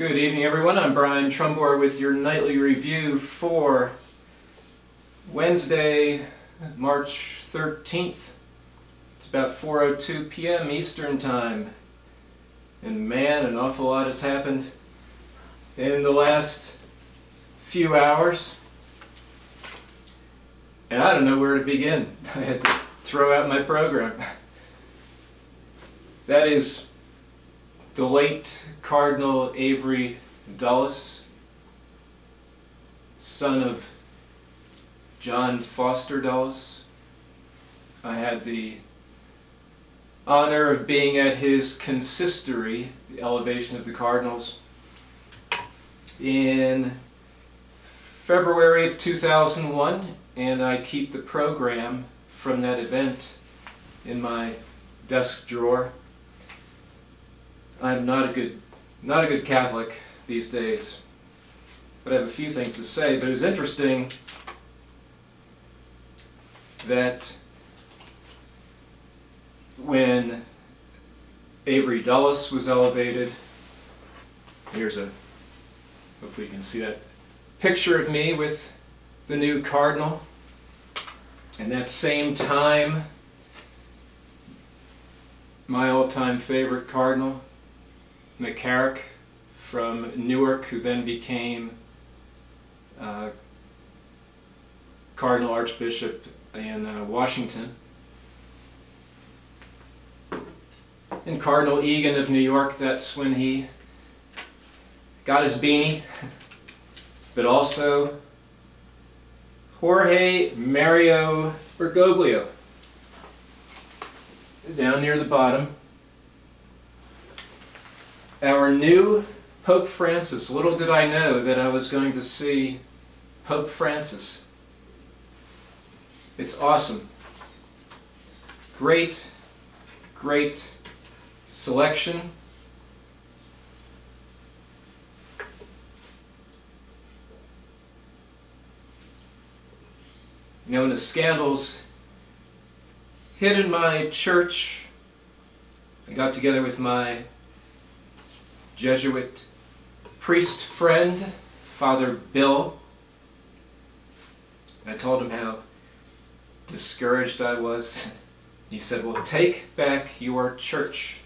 Good evening, everyone. I'm Brian Trumbore with your nightly review for Wednesday, March 13th. It's about 4:02 p.m. Eastern Time. And man, an awful lot has happened in the last few hours. And I don't know where to begin. I had to throw out my program. That is the late Cardinal Avery Dulles, son of John Foster Dulles. I had the honor of being at his consistory, the elevation of the cardinals, in February of 2001, and I keep the program from that event in my desk drawer. I'm not a good Catholic these days, but I have a few things to say. But it was interesting that when Avery Dulles was elevated, hopefully you can see that picture of me with the new cardinal, and that same time, my all-time favorite cardinal, McCarrick from Newark, who then became Cardinal Archbishop in Washington, and Cardinal Egan of New York. That's when he got his beanie, but also Jorge Mario Bergoglio down near the bottom. Our new Pope Francis. Little did I know that I was going to see Pope Francis. It's awesome. Great selection. You know, when the scandals hit in my church, I got together with my Jesuit priest friend, Father Bill. I told him how discouraged I was. He said, "Well, take back your church."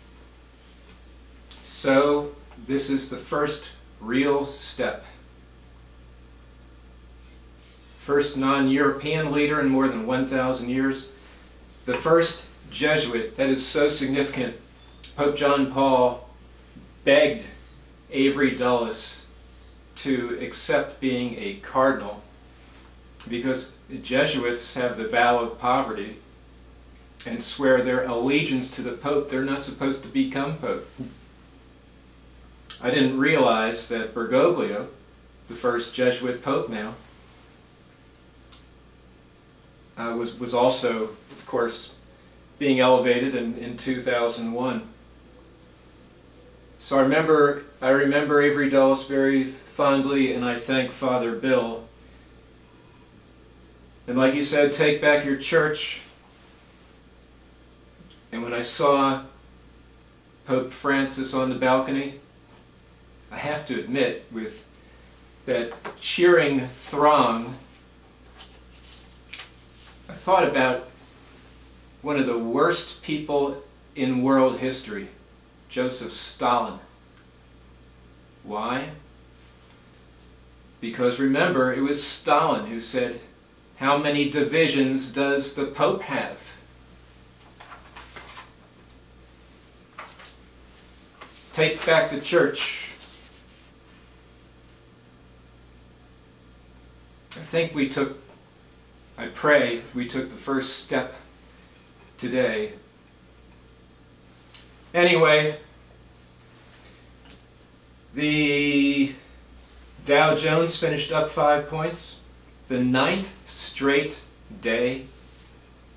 So this is the first real step. First non-European leader in more than 1,000 years. The first Jesuit. That is so significant. Pope John Paul begged Avery Dulles to accept being a cardinal because the Jesuits have the vow of poverty and swear their allegiance to the Pope. They're not supposed to become Pope. I didn't realize that Bergoglio, the first Jesuit Pope now, was also, of course, being elevated in 2001. So I remember Avery Dulles very fondly, and I thank Father Bill. And like he said, take back your church. And when I saw Pope Francis on the balcony, I have to admit, with that cheering throng, I thought about one of the worst people in world history, Joseph Stalin. Why? Because remember, it was Stalin who said, "How many divisions does the Pope have?" Take back the church. I pray we took the first step today. Anyway, the Dow Jones finished up 5 points. The 9th straight day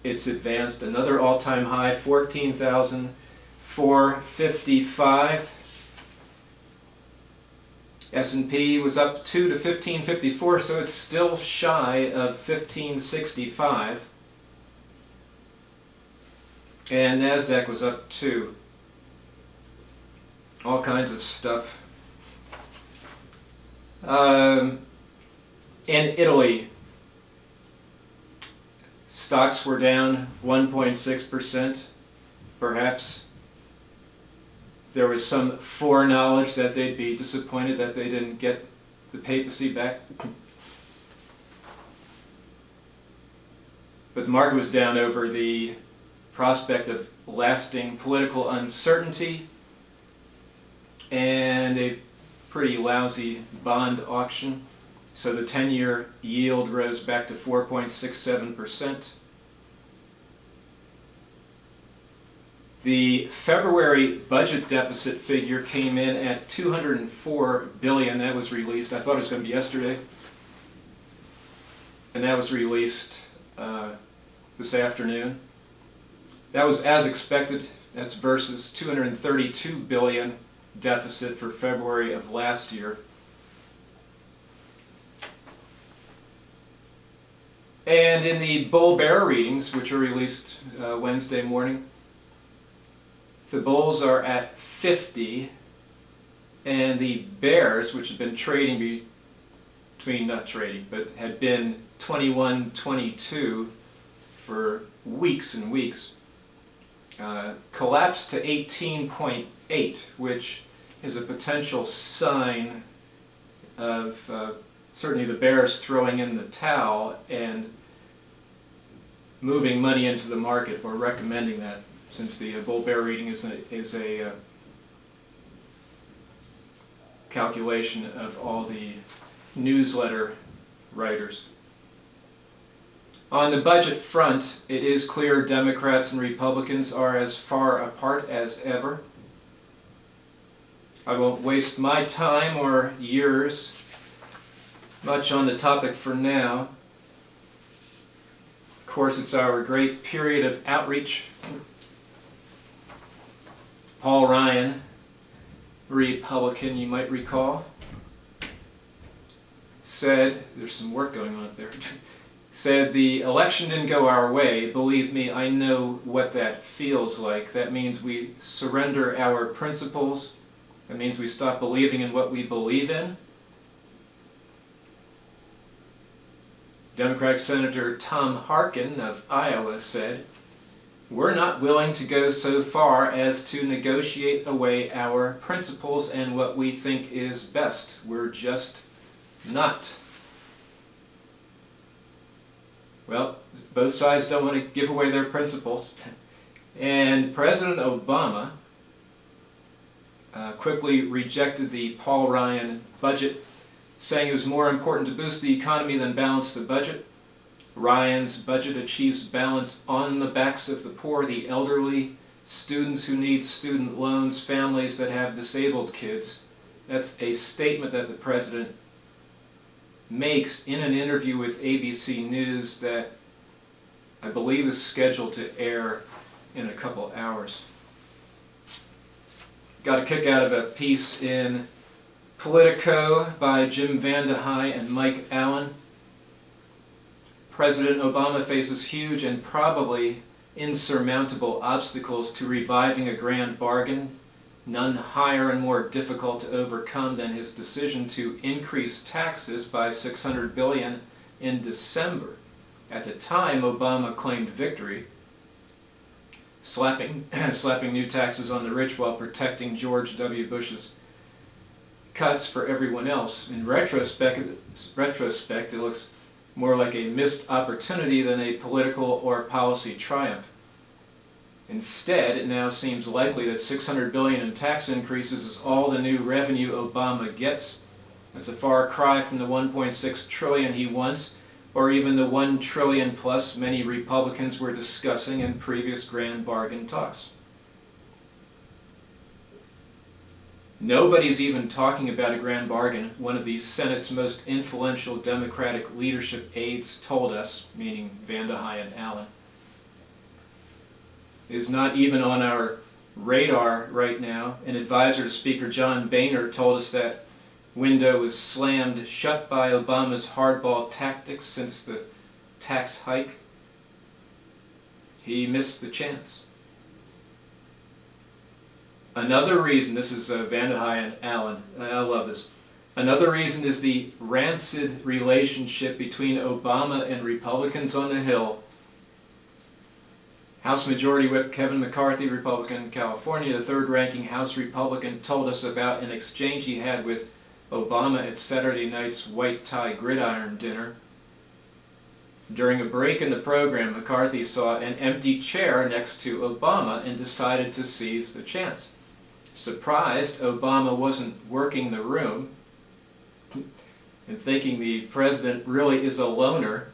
it's advanced another all-time high, 14,455. S&P was up 2 to 1554, so it's still shy of 1565. And NASDAQ was up 2. All kinds of stuff In Italy, stocks were down 1.6%. Perhaps there was some foreknowledge that they'd be disappointed that they didn't get the papacy back. But the market was down over the prospect of lasting political uncertainty and a pretty lousy bond auction. So the 10-year yield rose back to 4.67%. The February budget deficit figure came in at $204 billion. That was released. I thought it was going to be yesterday. And that was released this afternoon. That was as expected. That's versus $232 billion deficit for February of last year. And in the bull-bear readings, which are released Wednesday morning, the bulls are at 50, and the bears, which have been trading not trading, but had been 21, 22 for weeks and weeks, collapsed to 18.8, which is a potential sign of certainly the bears throwing in the towel and moving money into the market, or recommending that, since the bull-bear reading is a calculation of all the newsletter writers. On the budget front, it is clear Democrats and Republicans are as far apart as ever. I won't waste my time or yours much on the topic for now. Of course, it's our great period of outreach. Paul Ryan, Republican, you might recall, said, there's some work going on up there, said the election didn't go our way. Believe me, I know what that feels like. That means we surrender our principles. That means we stop believing in what we believe in. Democratic Senator Tom Harkin of Iowa said, "We're not willing to go so far as to negotiate away our principles and what we think is best. We're just not." Well, both sides don't want to give away their principles. And President Obama quickly rejected the Paul Ryan budget, saying it was more important to boost the economy than balance the budget. Ryan's budget achieves balance on the backs of the poor, the elderly, students who need student loans, families that have disabled kids. That's a statement that the president makes in an interview with ABC News that I believe is scheduled to air in a couple hours. Got a kick out of a piece in Politico by Jim VandeHei and Mike Allen. President Obama faces huge and probably insurmountable obstacles to reviving a grand bargain, none higher and more difficult to overcome than his decision to increase taxes by $600 billion in December. At the time, Obama claimed victory, slapping new taxes on the rich while protecting George W. Bush's cuts for everyone else. In retrospect, it looks more like a missed opportunity than a political or policy triumph. Instead, it now seems likely that $600 billion in tax increases is all the new revenue Obama gets. That's a far cry from the $1.6 trillion he wants, or even the $1 trillion plus many Republicans were discussing in previous grand bargain talks. Nobody's even talking about a grand bargain, one of the Senate's most influential Democratic leadership aides told us, meaning VandeHei and Allen. It is not even on our radar right now. An advisor to Speaker John Boehner told us that window was slammed shut by Obama's hardball tactics since the tax hike. He missed the chance. Another reason, this is VandeHei and Allen, I love this. Another reason is the rancid relationship between Obama and Republicans on the Hill. House Majority Whip Kevin McCarthy, Republican, California, the third-ranking House Republican, told us about an exchange he had with Obama at Saturday night's White Tie Gridiron dinner. During a break in the program, McCarthy saw an empty chair next to Obama and decided to seize the chance. Surprised Obama wasn't working the room, and thinking the president really is a loner,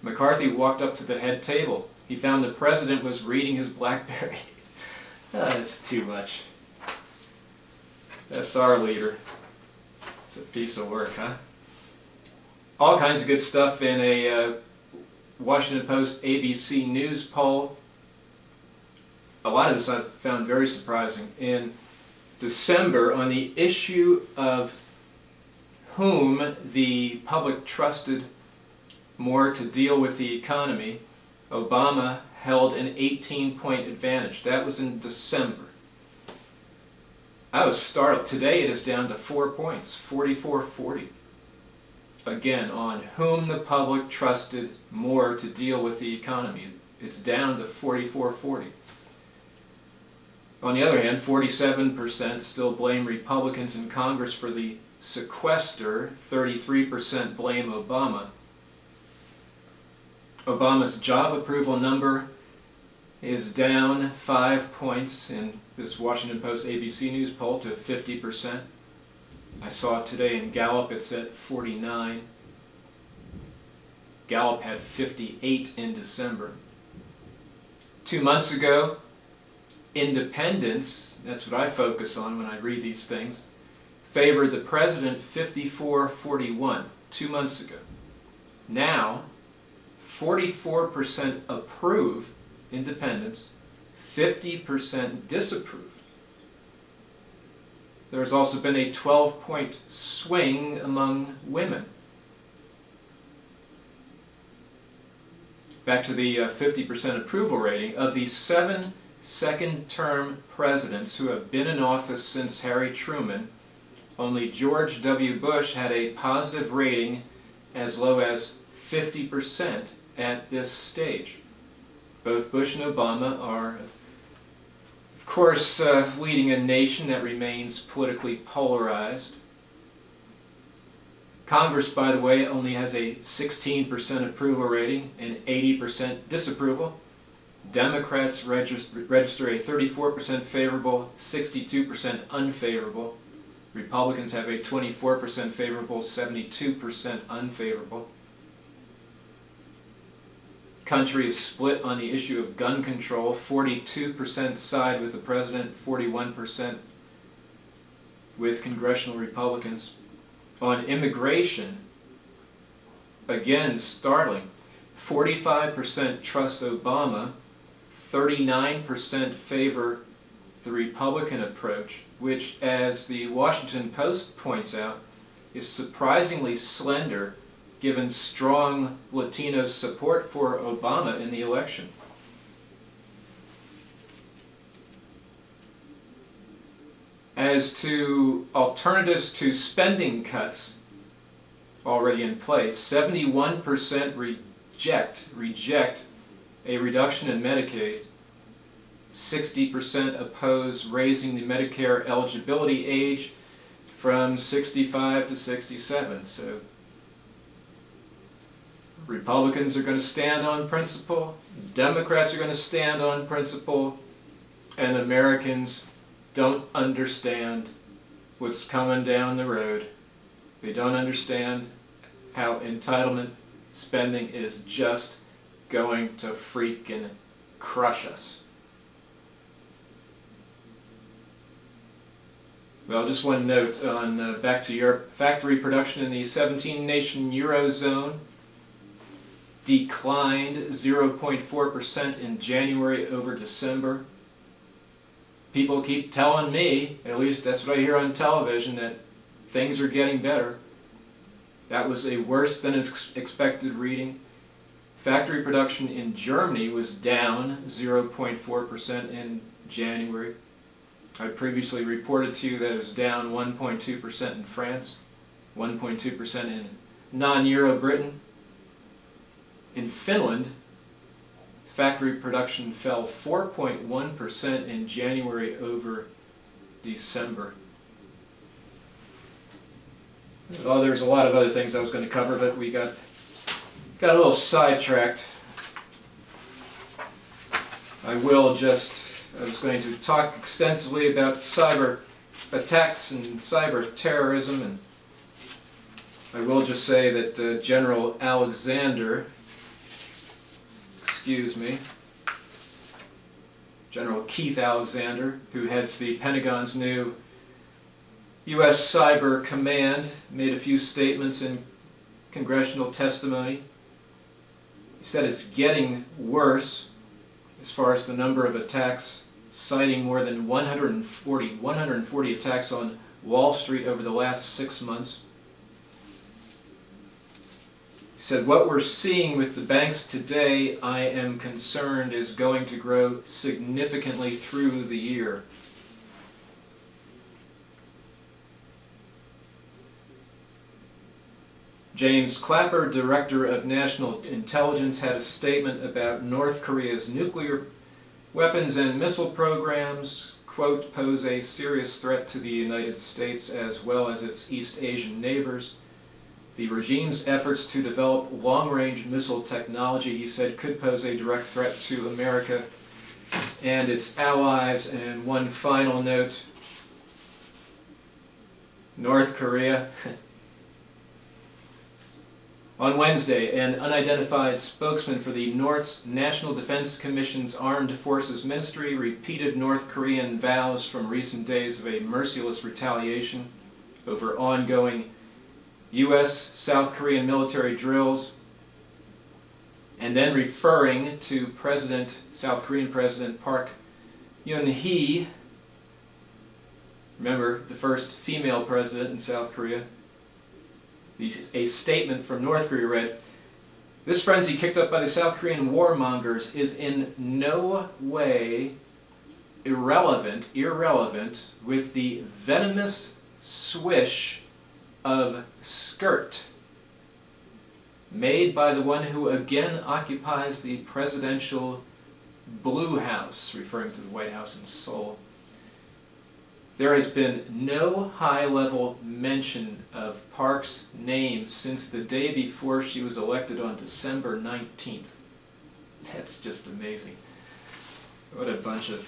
McCarthy walked up to the head table. He found the president was reading his BlackBerry. That's too much. That's our leader. It's a piece of work, huh? All kinds of good stuff in a Washington Post ABC News poll. A lot of this I found very surprising. In December, on the issue of whom the public trusted more to deal with the economy, Obama held an 18-point advantage. That was in December. I was startled. Today it is down to 4 points, 44-40. Again, on whom the public trusted more to deal with the economy. It's down to 44-40. On the other hand, 47% still blame Republicans in Congress for the sequester, 33% blame Obama. Obama's job approval number is down 5 points in this Washington Post ABC News poll to 50%. I saw it today in Gallup, it's at 49. Gallup had 58 in December. 2 months ago, independents, that's what I focus on when I read these things, favored the president 54-41 2 months ago. Now, 44% approve independents, 50% disapprove. There has also been a 12-point swing among women. Back to the 50% approval rating. Of the 7 second-term presidents who have been in office since Harry Truman, only George W. Bush had a positive rating as low as 50% at this stage. Both Bush and Obama are, of course, leading a nation that remains politically polarized. Congress, by the way, only has a 16% approval rating and 80% disapproval. Democrats register a 34% favorable, 62% unfavorable. Republicans have a 24% favorable, 72% unfavorable. Country is split on the issue of gun control. 42% side with the president, 41% with congressional Republicans. On immigration, again startling, 45% trust Obama, 39% favor the Republican approach, which, as the Washington Post points out, is surprisingly slender given strong Latino support for Obama in the election. As to alternatives to spending cuts already in place, 71% reject a reduction in Medicaid. 60% oppose raising the Medicare eligibility age from 65 to 67. So Republicans are going to stand on principle, Democrats are going to stand on principle, and Americans don't understand what's coming down the road. They don't understand how entitlement spending is just going to freaking crush us. Well, just one note on back to Europe. Factory production in the 17-nation Eurozone declined 0.4% in January over December. People keep telling me, at least that's what I hear on television, that things are getting better. That was a worse than expected reading. Factory production in Germany was down 0.4% in January. I previously reported to you that it was down 1.2% in France, 1.2% in non-Euro Britain. In Finland, factory production fell 4.1% in January over December. Oh, there's a lot of other things I was going to cover, but we got a little sidetracked. I was going to talk extensively about cyber attacks and cyber terrorism, and I will just say that General Keith Alexander, who heads the Pentagon's new U.S. Cyber Command, made a few statements in congressional testimony. He said it's getting worse as far as the number of attacks, citing more than 140 attacks on Wall Street over the last 6 months. He said, what we're seeing with the banks today, I am concerned, is going to grow significantly through the year. James Clapper, Director of National Intelligence, had a statement about North Korea's nuclear weapons and missile programs, quote, pose a serious threat to the United States as well as its East Asian neighbors. The regime's efforts to develop long-range missile technology, he said, could pose a direct threat to America and its allies. And one final note, North Korea. On Wednesday, an unidentified spokesman for the North's National Defense Commission's Armed Forces Ministry repeated North Korean vows from recent days of a merciless retaliation over ongoing U.S.-South Korean military drills, and then referring to South Korean President Park Geun-hye, remember, the first female president in South Korea. A statement from North Korea read, "This frenzy kicked up by the South Korean warmongers is in no way irrelevant with the venomous swish of skirt made by the one who again occupies the presidential Blue House," referring to the White House in Seoul. There has been no high-level mention of Park's name since the day before she was elected on December 19th. That's just amazing. What a bunch of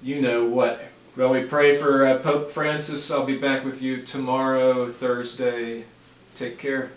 you-know-what. Well, we pray for Pope Francis. I'll be back with you tomorrow, Thursday. Take care.